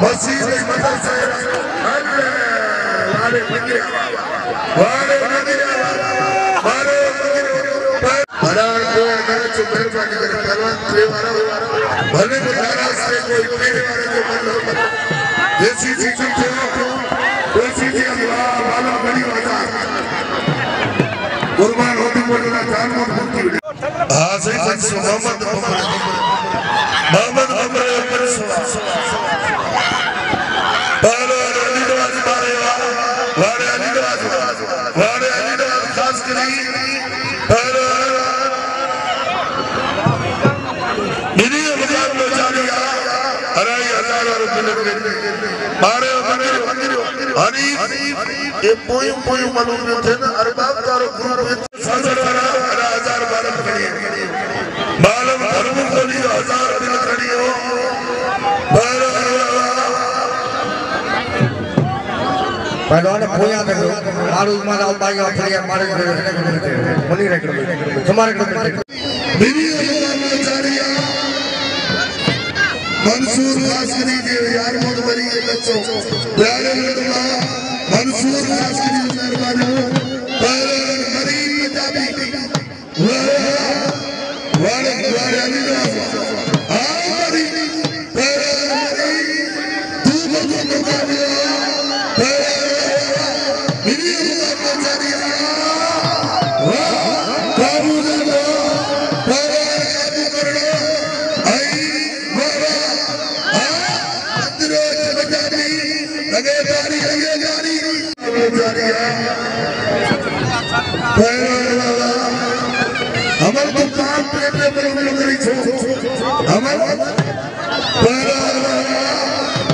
मस्जिद मदरसा वाले मंदिर वाले मंदिर वाले हरार को अगर चुपर पानी कर परवान त्रे वाला भले बजारा से कोई मेरे वाले को मतलब जैसी चीज को वैसी चीज अल्लाह वाला बड़ी बात कुर्बान होती बोलना जान मत भूलती हां सही सच मोहम्मद ये पोई मालूम नहीं थे ना अरबाब तारो ग्रुप में 1000 बालम खड़ी है बालम धर्म खोली 1000 दिन खड़ी हो पहलवान पोया कर लो मारू मारा उताया फरिया मारे बोली रख लो तुम्हारे को मेरी आचार्य मंसूर वासनी देव यार मोद बरी के बच्चों प्यारे अल्लाह मंसूर वासनी मेहरबानी पहले मरीन पंजाबी वाले वाले अली आमरी पहले तू को मुकाबला मेरी आचार्य काबू दो पहले काबू कर लो आई मारा अंदर पंजाबी लगे गाड़ी हमारे को काम पेटे पर उंगली छो हमारे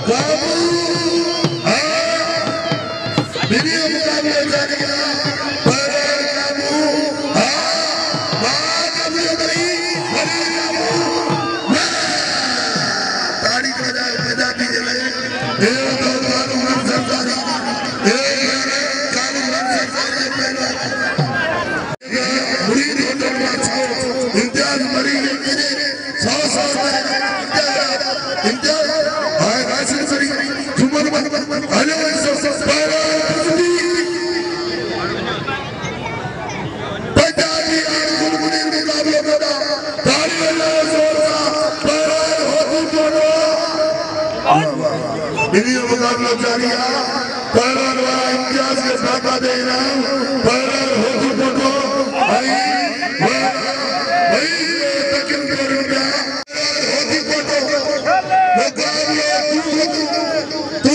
बाबू मेरी मुकाबले जानिया बाबू बाबू गई ताड़ी को जाए पंजाबी चले ये तो कानून सरकारी मुकाबला जारी है पहलवान वाला इम्तियाज के साथ आ देना पहलवान होती फोटो आई भाई तकिन कर रुपया होती फोटो मुकाबला तू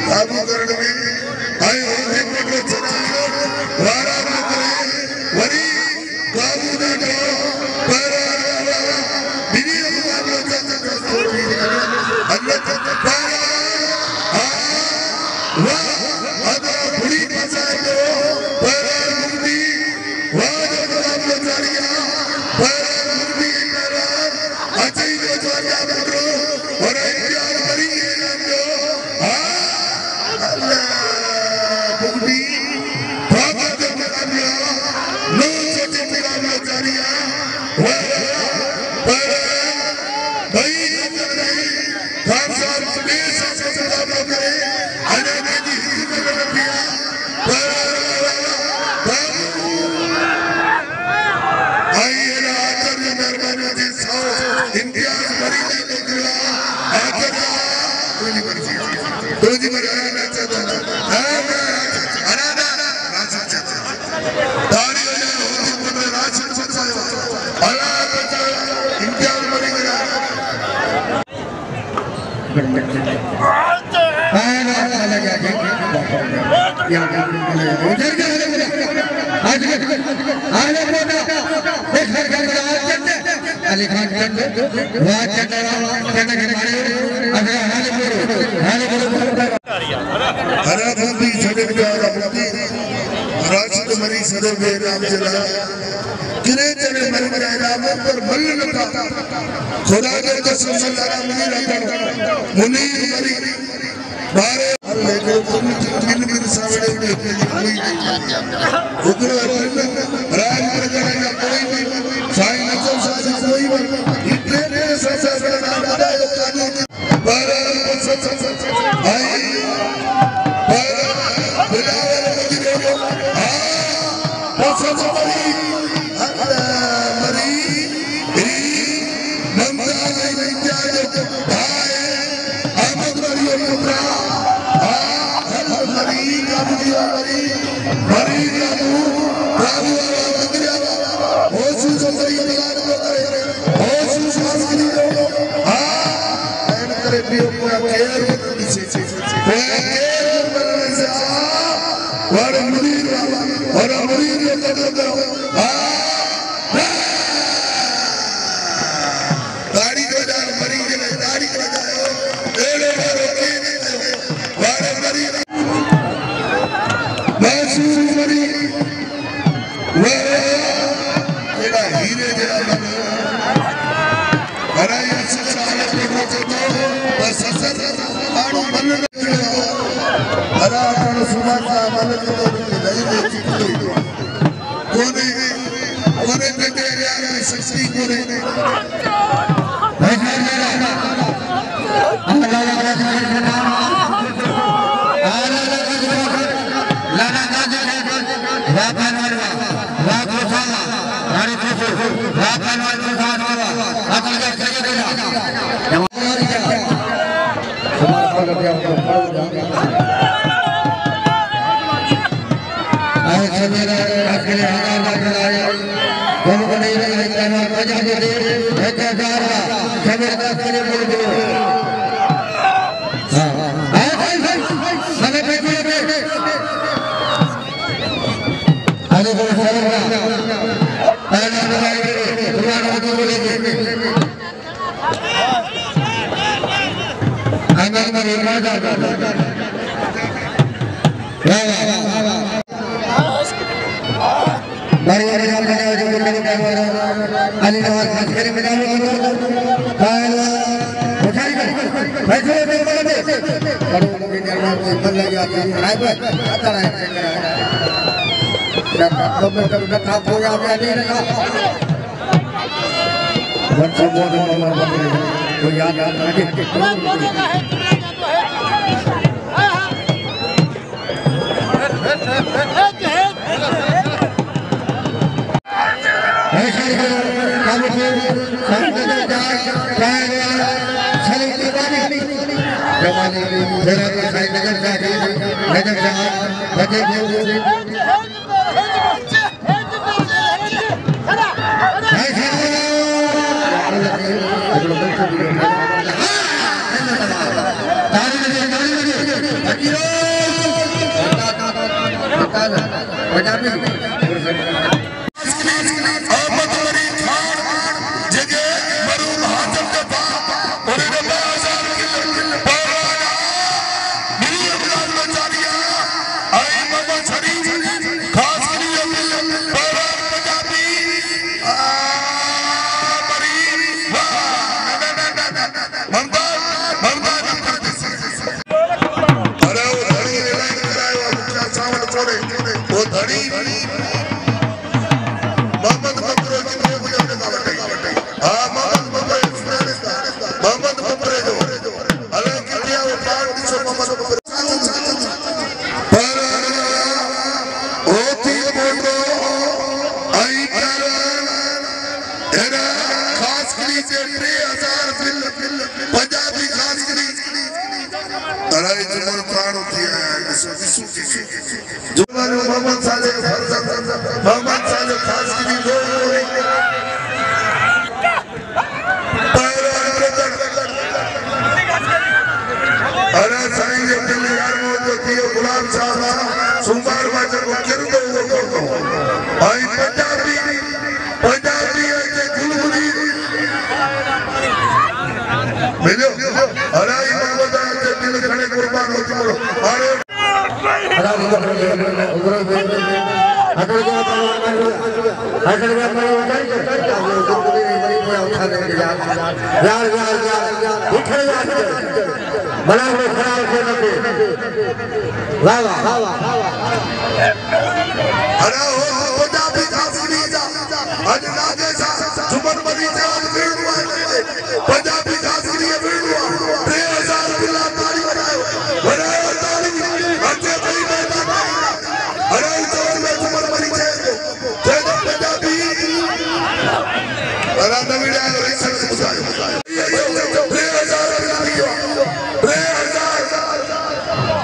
काबू करने में आई होती फोटो चला वारा ना करे वरी काबू ना करो पहलवान वाला मेरी मुकाबला चलता अल्लाह अली खान राशिद मरी सदर नाम चला किरे चले मर मर नाम पर बल लगा खुदा के कसम सल्लल्लाहु अलैहि वसल्लम मुनीर मरी बारे लेके तुम दिन दिन सावड़े उड़े कोई उधर राज कर करेगा कोई भी साईं नजर साजी कोई भी इतने सासा बड़ा नाम बताओ कानून अहमद मरियो पुत्रा हल मरी काबुलिया मरी काबू काबू मंदिरा होशु सुंदरी बगान को करे होशु शास्त्री एन करे पियो पूरा केयर से केयर बनने से और मुरीद ये कदर करो दाढ़ी को जा मरी के दाढ़ी को जाओ एड़े मारो के वारे मरी महसूस मरी वे एड़ा हीरे जरा बने हराया सचाले पे पहुंचे तो बस ससर आड़ू बन हरा कण सुमाता मन को नहीं देखी कोने कोने पे तेरे यार शक्ति कोने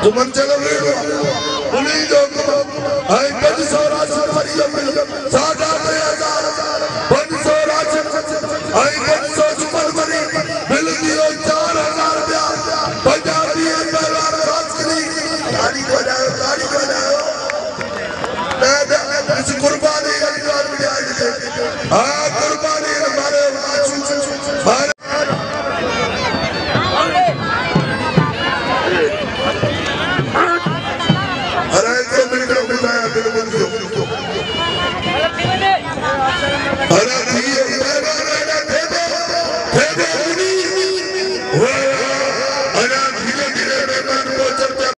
तुमन चलो वेड़ो उन्हीं जो आई 500 राशन मरी सादा 500 राशन आई 500 चुपन मरी बिल दियो 4000 रुपया पंजाबी पहलवान राजकरी गाड़ी बजाओ इस कुर्बानी का निकाल दिया हां